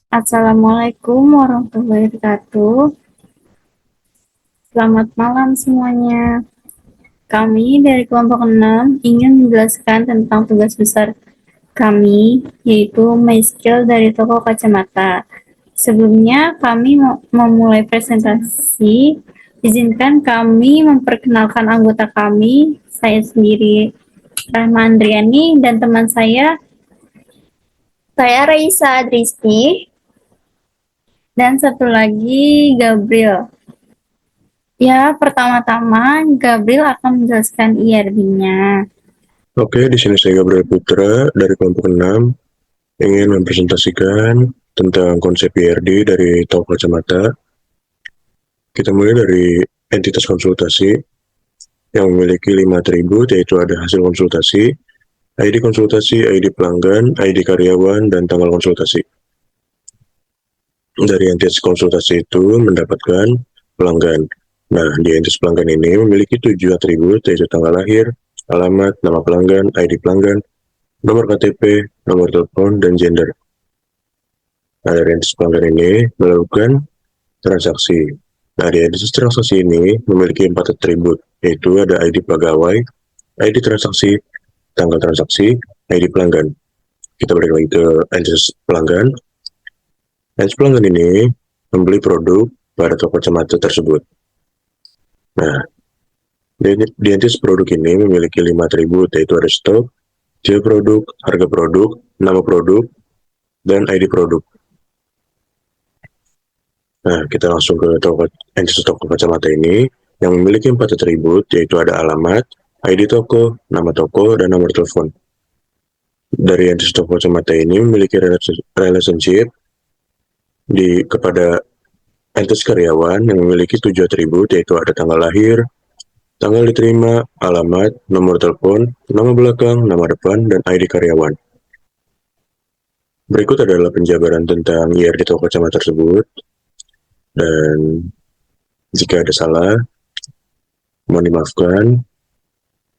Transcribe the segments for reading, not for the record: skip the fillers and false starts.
Assalamualaikum warahmatullahi wabarakatuh. Selamat malam semuanya. Kami dari kelompok 6 ingin menjelaskan tentang tugas besar kami, yaitu My Skill dari toko kacamata. Sebelumnya kami memulai presentasi, izinkan kami memperkenalkan anggota kami, saya sendiri Rahma Andriani, dan teman saya Raisa Adristi, dan satu lagi Gabriel. Ya, pertama-tama Gabriel akan menjelaskan IRB-nya. Oke, di sini saya Gabriel Putra dari kelompok 6 ingin mempresentasikan tentang konsep IRD dari toko kacamata. Kita mulai dari entitas konsultasi yang memiliki 5 atribut, yaitu ada hasil konsultasi, ID konsultasi, ID pelanggan, ID karyawan, dan tanggal konsultasi. Dari entitas konsultasi itu mendapatkan pelanggan. Nah, di entitas pelanggan ini memiliki 7 atribut, yaitu tanggal lahir, alamat, nama pelanggan, ID pelanggan, nomor KTP, nomor telepon, dan gender. Nah, dari entitas pelanggan ini melakukan transaksi. Nah, di entitas transaksi ini memiliki 4 atribut, yaitu ada ID pegawai, ID transaksi, tanggal transaksi, ID pelanggan. Kita balik lagi ke entitas pelanggan. Entitas pelanggan ini membeli produk pada toko kacamata tersebut. Nah, di entitas produk ini memiliki 5 atribut, yaitu ada stok, jenis produk, harga produk, nama produk, dan ID produk. Nah, kita langsung ke entitas toko kacamata ini yang memiliki 4 atribut, yaitu ada alamat, ID toko, nama toko, dan nomor telepon. Dari entitas toko kacamata ini memiliki relationship kepada entitas karyawan yang memiliki 7 atribut, yaitu ada tanggal lahir, tanggal diterima, alamat, nomor telepon, nama belakang, nama depan, dan ID karyawan. Berikut adalah penjabaran tentang IRD toko kacamata tersebut, dan jika ada salah, mohon dimaafkan.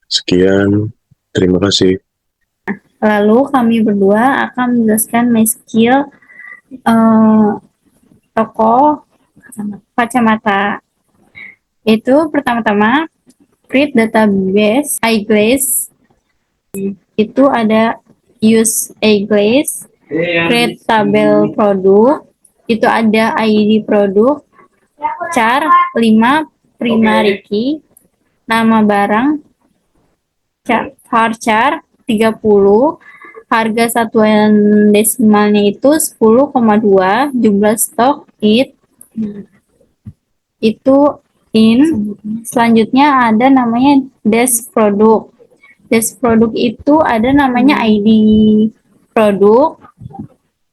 Sekian, terima kasih. Lalu kami berdua akan menjelaskan My Skill toko kacamata. Itu pertama-tama create database eyeglass. Itu ada use eyeglass, create tabel produk. Itu ada ID produk, char 5 primary key, nama barang, varchar 30, harga satuan desimalnya itu 10,2, jumlah stok itu in. Selanjutnya ada namanya desk produk. Desk produk itu ada namanya ID produk,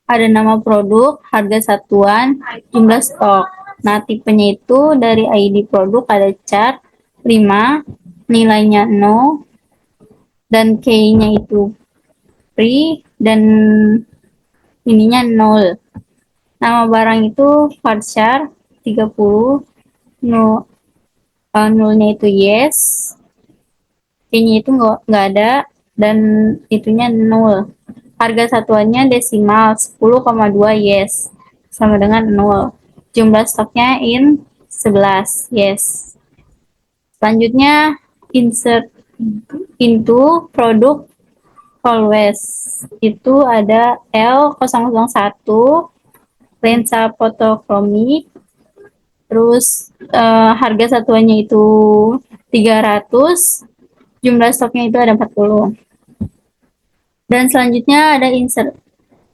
ada nama produk, harga satuan, jumlah stok. Nah, tipenya itu dari ID produk ada char 5, nilainya 0, dan K-nya itu free, dan ininya 0. Nama barang itu varchar 30, 0-nya itu yes, K-nya itu nggak ada, dan itunya 0. Harga satuannya desimal 10,2 yes, sama dengan 0. Jumlah stoknya in 11 yes. Selanjutnya insert into produk always. Itu ada L001 lensa fotokromi, terus harga satuannya itu 300, jumlah stoknya itu ada 40. Dan selanjutnya ada insert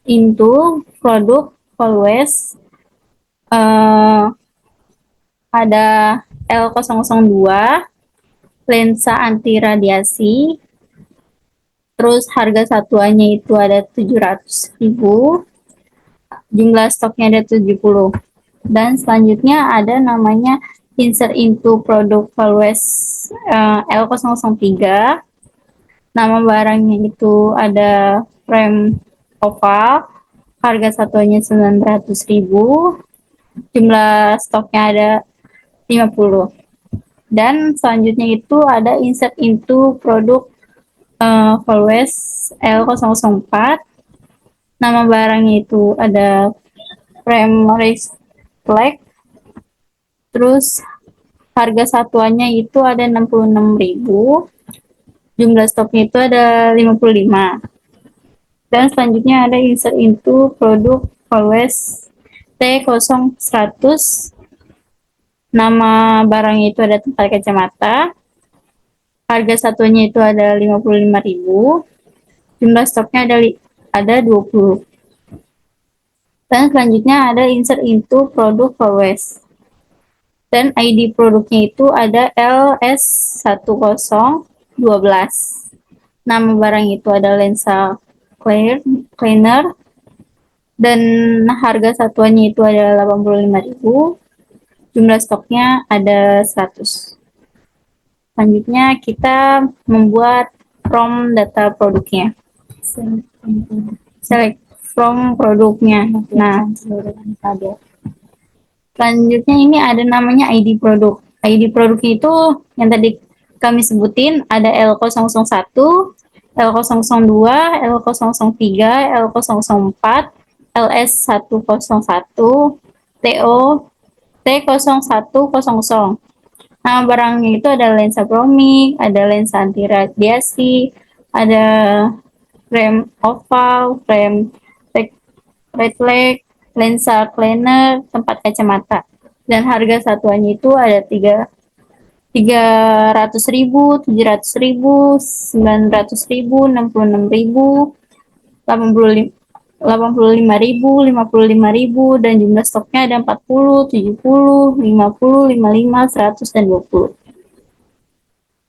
into produk always, ada L002 lensa anti radiasi, terus harga satuannya itu ada 700.000, jumlah stoknya ada 70. Dan selanjutnya ada namanya insert into product always L003, nama barangnya itu ada frame oval, harga satuannya 900.000, jumlah stoknya ada 50. Dan selanjutnya itu ada insert into produk always L004, nama barangnya itu ada frame reflect, terus harga satuannya itu ada 66.000, jumlah stoknya itu ada 55. Dan selanjutnya ada insert into produk always T0100, nama barangnya itu ada tempat kacamata, harga satunya itu ada 55.000, jumlah stoknya ada 20. Dan selanjutnya ada insert into produk always, dan ID produknya itu ada LS1012. Nama barang itu ada lensa cleaner, dan harga satuannya itu ada 85.000, jumlah stoknya ada 100. Selanjutnya kita membuat from data produknya. Select from produknya. Nah, selanjutnya ini ada namanya ID produk. ID produknya itu yang tadi kami sebutin ada L001, L002, L003, L004, LS101, TO, T0100. Nah, barangnya itu ada lensa bromik, ada lensa anti radiasi, ada frame oval, frame reflect, lensa cleaner, tempat kacamata. Dan harga satuannya itu ada 300.000, 700.000, 900.000, 66.000, 85.000, 55.000, dan jumlah stoknya ada 40, 70, 50, 55, 100, dan 20.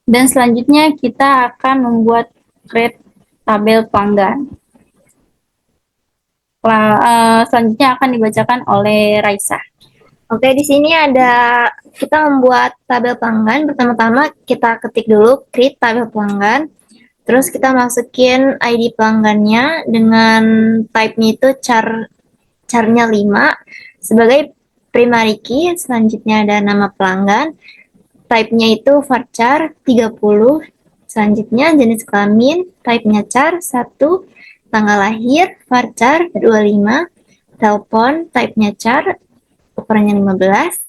Dan selanjutnya kita akan membuat create tabel pelanggan. Selanjutnya akan dibacakan oleh Raisa. Oke, di sini ada kita membuat tabel pelanggan. Pertama-tama kita ketik dulu create tabel pelanggan. Terus kita masukin ID pelanggannya dengan type-nya itu char-nya 5 sebagai primary key. Selanjutnya ada nama pelanggan. Type-nya itu varchar 30. Selanjutnya jenis kelamin, type-nya char 1. Tanggal lahir, varchar 25. Telepon, type-nya char, ukurannya 15.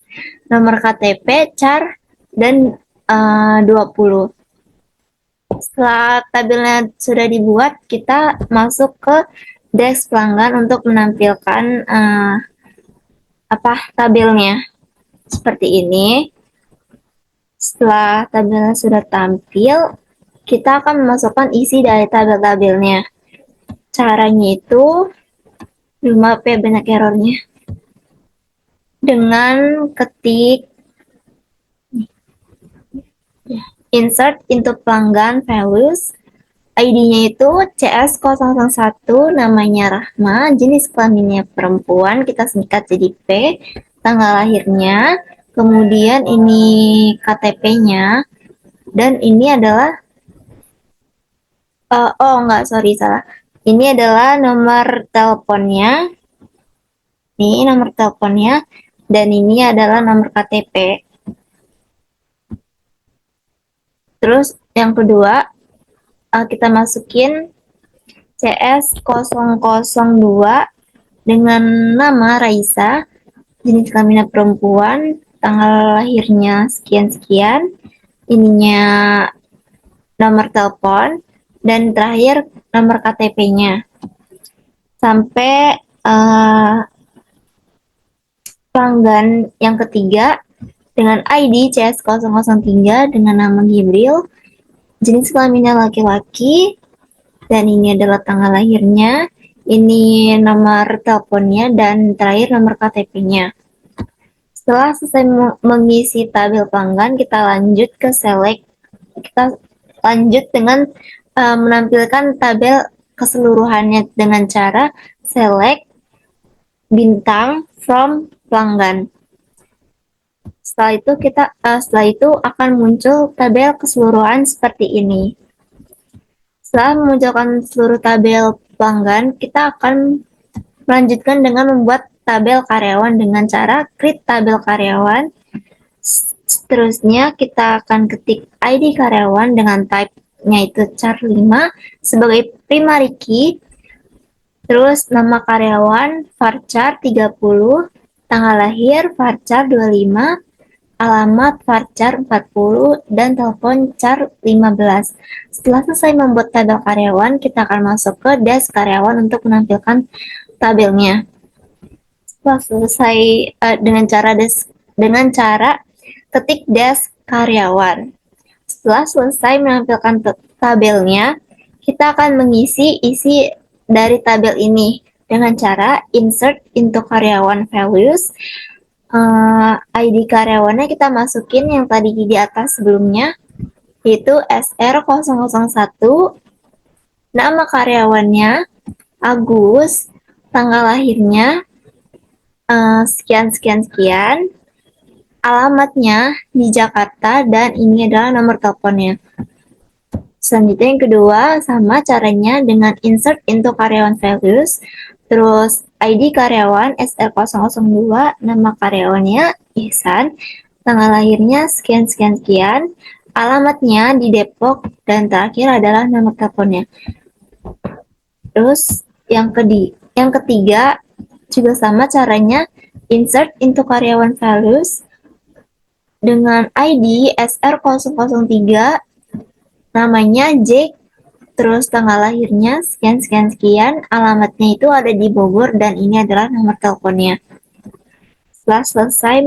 Nomor KTP, char, dan 20. Setelah tabelnya sudah dibuat, kita masuk ke desk pelanggan untuk menampilkan tabelnya seperti ini. Setelah tabelnya sudah tampil, kita akan memasukkan isi dari tabel-tabelnya. Caranya itu, maaf ya banyak errornya, dengan ketik insert into pelanggan values, ID-nya itu CS001, namanya Rahma, jenis kelaminnya perempuan, kita singkat jadi P, tanggal lahirnya, kemudian ini KTP-nya, dan ini adalah, salah. Ini adalah nomor teleponnya, dan ini adalah nomor KTP. Terus yang kedua, kita masukin CS002 dengan nama Raisa, jenis kelaminnya perempuan, tanggal lahirnya sekian-sekian, ininya nomor telepon, dan terakhir nomor KTP-nya. Sampai pelanggan yang ketiga dengan ID CS003 dengan nama Gibril, jenis kelaminnya laki-laki, dan ini adalah tanggal lahirnya, ini nomor teleponnya, dan terakhir nomor KTP-nya. Setelah selesai mengisi tabel pelanggan, kita lanjut ke select. Kita lanjut dengan menampilkan tabel keseluruhannya dengan cara select bintang from pelanggan. Setelah itu akan muncul tabel keseluruhan seperti ini. Setelah memunculkan seluruh tabel pelanggan, kita akan melanjutkan dengan membuat tabel karyawan dengan cara create tabel karyawan. Seterusnya kita akan ketik ID karyawan dengan type-nya itu char 5 sebagai primary key. Terus nama karyawan varchar 30, tanggal lahir varchar 25, alamat varchar 40, dan telepon char 15. Setelah selesai membuat tabel karyawan, kita akan masuk ke desk karyawan untuk menampilkan tabelnya. Setelah selesai dengan cara ketik desk karyawan. Setelah selesai menampilkan tabelnya, kita akan mengisi isi dari tabel ini dengan cara insert into karyawan values. ID karyawannya kita masukin yang tadi di atas sebelumnya, yaitu SR001, nama karyawannya Agus, tanggal lahirnya sekian, alamatnya di Jakarta, dan ini adalah nomor teleponnya. Selanjutnya yang kedua, sama caranya dengan insert into karyawan values, terus ID karyawan SR002, nama karyawannya Ihsan, tanggal lahirnya sekian, alamatnya di Depok, dan terakhir adalah nomor teleponnya. Terus yang ketiga juga sama caranya, insert into karyawan values dengan ID SR003, namanya Jake, terus tanggal lahirnya sekian, alamatnya itu ada di Bogor, dan ini adalah nomor teleponnya. Setelah selesai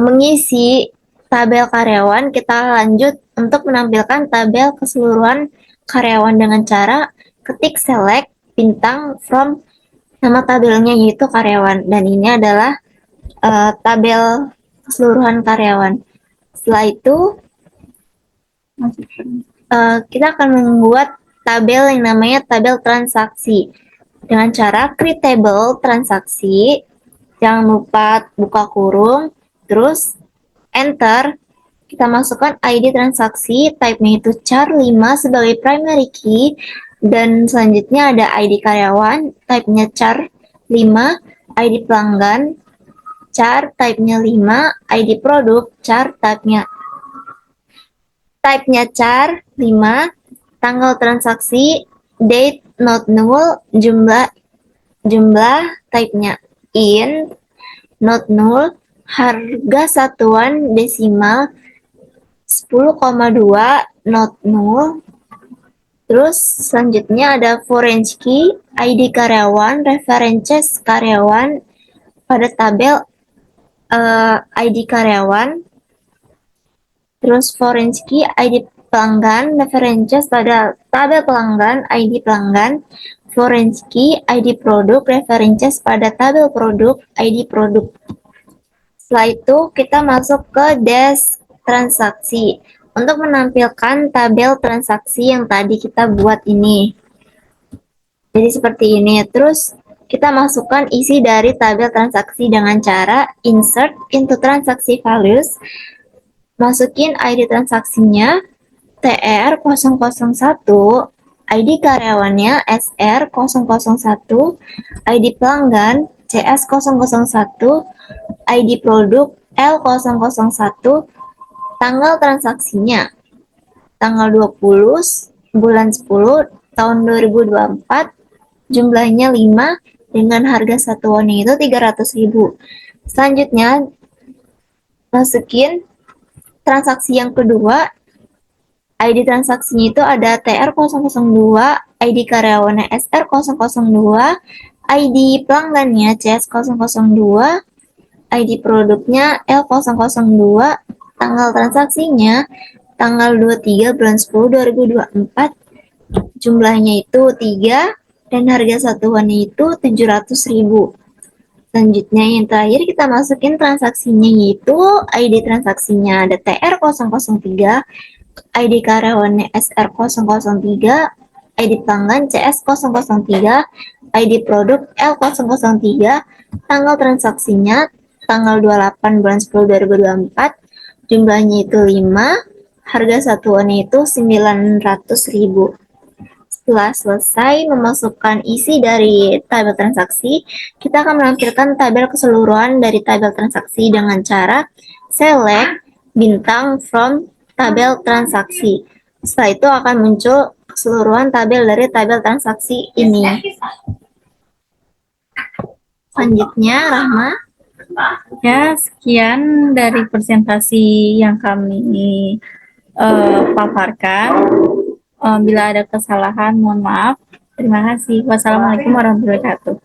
mengisi tabel karyawan, kita lanjut untuk menampilkan tabel keseluruhan karyawan dengan cara ketik select bintang from nama tabelnya, yaitu karyawan, dan ini adalah tabel keseluruhan karyawan. Setelah itu kita akan membuat tabel yang namanya tabel transaksi dengan cara create table transaksi. Jangan lupa buka kurung, terus enter. Kita masukkan ID transaksi, type-nya itu char 5 sebagai primary key, dan selanjutnya ada ID karyawan, type-nya char 5, ID pelanggan char, type-nya 5, ID produk char, type-nya char 5, tanggal transaksi, date not null, jumlah type-nya int, not null, harga satuan desimal 10,2, not null. Terus selanjutnya ada foreign key, ID karyawan, references karyawan pada tabel ID karyawan. Terus foreign key, ID pelanggan, references pada tabel pelanggan, ID pelanggan. Foreign key, ID produk, references pada tabel produk, ID produk. Setelah itu kita masuk ke desk transaksi untuk menampilkan tabel transaksi yang tadi kita buat ini. Jadi seperti ini. Terus kita masukkan isi dari tabel transaksi dengan cara insert into transaksi values. Masukin ID transaksinya TR001, ID karyawannya SR001, ID pelanggan CS001, ID produk L001, tanggal transaksinya tanggal 20 bulan 10 tahun 2024, jumlahnya 5, dengan harga satuannya itu 300.000. Selanjutnya masukin transaksi yang kedua, ID transaksinya itu ada TR002, ID karyawannya SR002, ID pelanggannya CS002, ID produknya L002, tanggal transaksinya tanggal 23 bulan 10 2024, jumlahnya itu 3, dan harga satuannya itu 700.000. Selanjutnya yang terakhir kita masukin transaksinya, yaitu ID transaksinya ada TR003, ID karyawannya SR003, ID pelanggan CS003, ID produk L003, tanggal transaksinya tanggal 28 bulan 10 2024, jumlahnya itu 5, harga satuannya itu 900.000. Setelah selesai memasukkan isi dari tabel transaksi, kita akan menampilkan tabel keseluruhan dari tabel transaksi dengan cara select bintang from tabel transaksi. Setelah itu akan muncul keseluruhan tabel dari tabel transaksi ini. Selanjutnya, Rahma. Ya, sekian dari presentasi yang kami paparkan. Bila ada kesalahan, mohon maaf. Terima kasih. Wassalamualaikum warahmatullahi wabarakatuh.